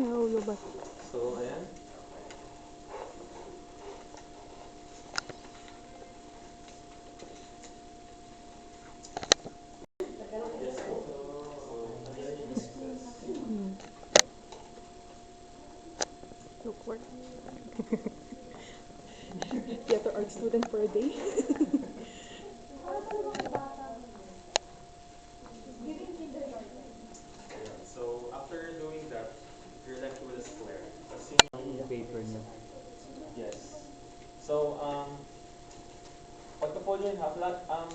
ulo ba? So, ayan. Look work. Theater art student for a day. So, after doing that, you're left with a square. Kasi Yung paper niya. yes. So, pagka-fold nyo in half,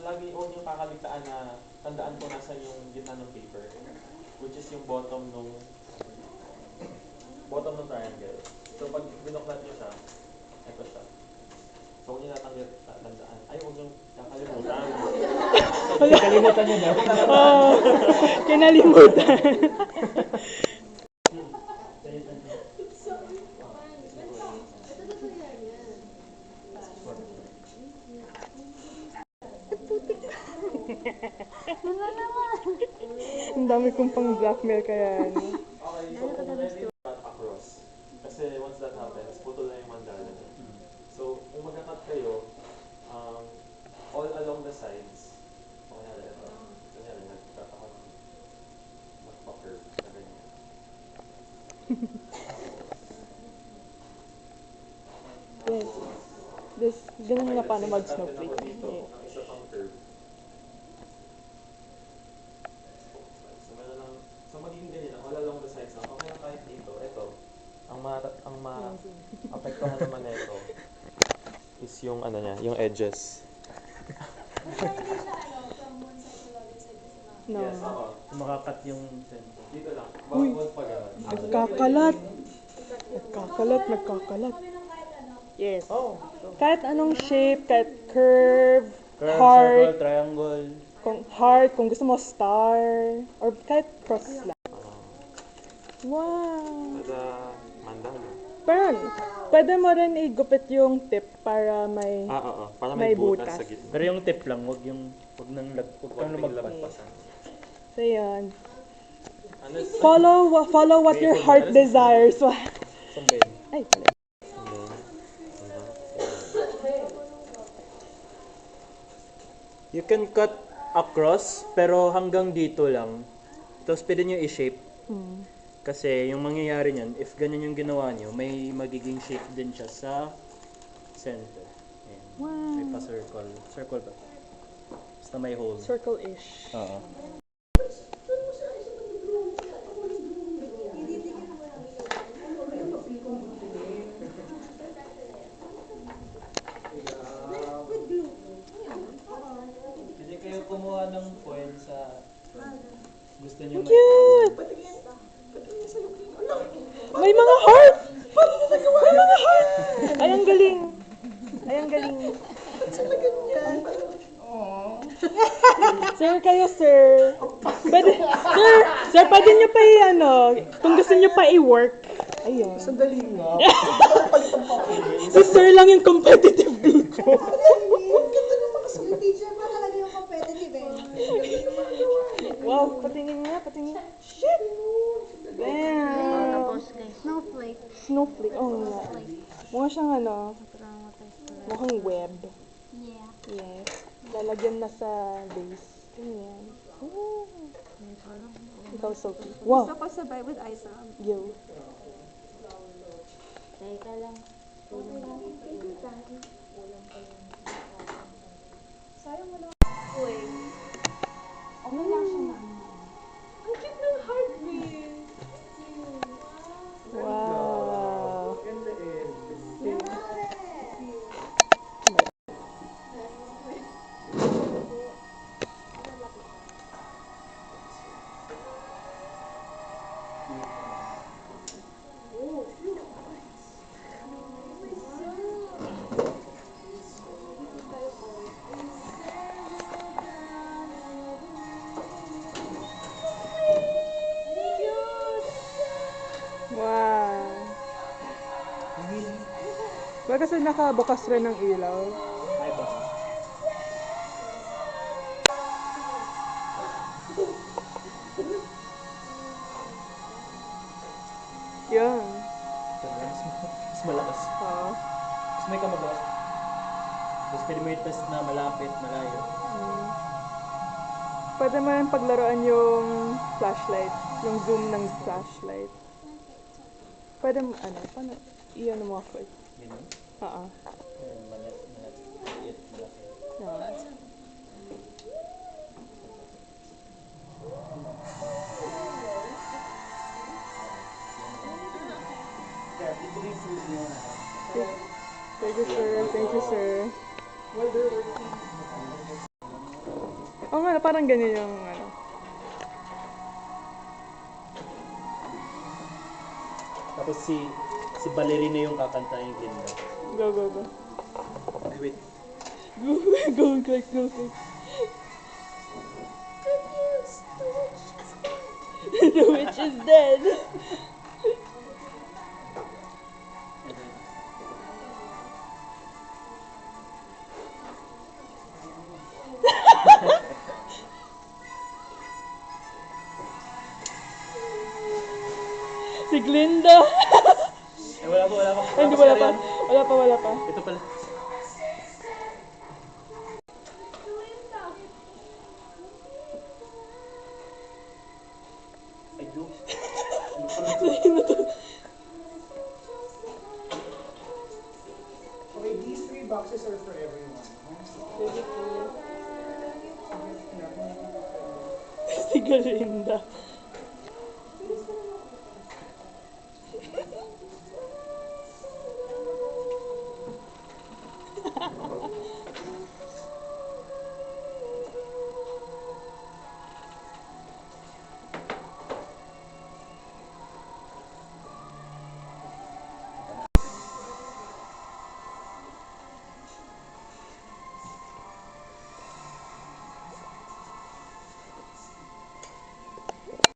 lagi huwag nyo kakaligtaan na tandaan kung nasa yung gitna ng paper, which is yung bottom ng triangle. So, pag binuklat nyo siya, ito siya. So, huwag nyo tandaan. Ay, huwag nyo kakalimutan. Kalimutan niyo daw. Oh, kinalimutan. Ang dami kong pang blackmail kaya ano. Okay, so kung ready cut across. Kasi once that happens, putol na yung mandala. So, kung magka-cut kayo, all along the sides, kunyari, nag-cut ako ng mag-curve na ganyan. Yes. This, ganun nga paano Let's say, mag-snowflake. nag-cut din ako dito Yeah. ng isa pang curve. So magiging ganyan, all along the sides lang. Okay lang kahit dito. Ito, ang ma-apektuhan naman nito is yung ano niya, yung edges. No. Yes, oo. Makakat yung center. Dito lang. Uy. Wag pa ganun. Nagkakalat. Nagkakalat. Yes. Oh. Kahit anong shape, kahit curve, Curve, heart, circle, triangle. kung heart, kung gusto mo star, or kahit cross lang. Wow! Tada, mandala. Pero, pwede mo rin igupit yung tip para may... Oo. Para May may butas butas. sa gitna. Pero yung tip lang, wag kang lumagpas. lagpasan. So, yun. Ano is... Follow what your heart desires. Sambay. Ay, pala. You can cut across, pero hanggang dito lang. Tapos pwede nyo i-shape. Kasi yung mangyayari niyan, if ganyan yung ginawa nyo, may magiging shape din siya sa center. Ayan. Wow. May pa-circle. Circle ba? Basta may hole. Circle-ish. Oo. Kasi kayo kumuha ng foil sa gusto niyo Cute! May mga heart! May mga heart! Ay, ang galing. Ay, ang galing. Sir, kayo, sir. Pwede, sir, pwede nyo pa ano, kung gusto nyo pa i-work. Ayun. Sandali nga. Si sir lang yung competitive dito. Ang ganda naman kasi yung teacher pa talaga yung competitive eh. Wow, patingin nga, patingin. Shit! Damn! Tapos kay Snowflake. Snowflake, oh nga. Mukha siyang ano, Traumatized pala. mukhang web. Yeah. Yes. Lalagyan na sa base. Ganyan. Oh. Ikaw, Sophie. Wow. Gusto ko sabay with Isa. Yo. Teka lang. Sayang wala. Uy. Okay lang siya na. Ang cute ng heartbeat. Wow. Wow. Ba kasi nakabukas rin ng ilaw. Ay ba? Yan. Pero mas malakas. Oo. Mas may kamabas. Tapos pwede mo i-test na malapit, malayo. Pwede mo rin paglaruan yung flashlight. Yung zoom ng flashlight. Pwede mo, ano, paano? Iyan mo ako. Ganun. Oo. Ayan, maliit, malaki. Yan. Thank you, sir. Thank you, sir. Oo nga, parang ganyan yung ano. Tapos si ballerina yung kakantahin Glinda. Go, go, go. Ay, wait. Go, go, click, go, click. The witch is dead. Si Glinda. Ay, wala pa. Ay, hindi, wala pa. Wala pa. Ito pala. Ay, Diyos. Okay, these 3 boxes are for everyone. Si Glinda.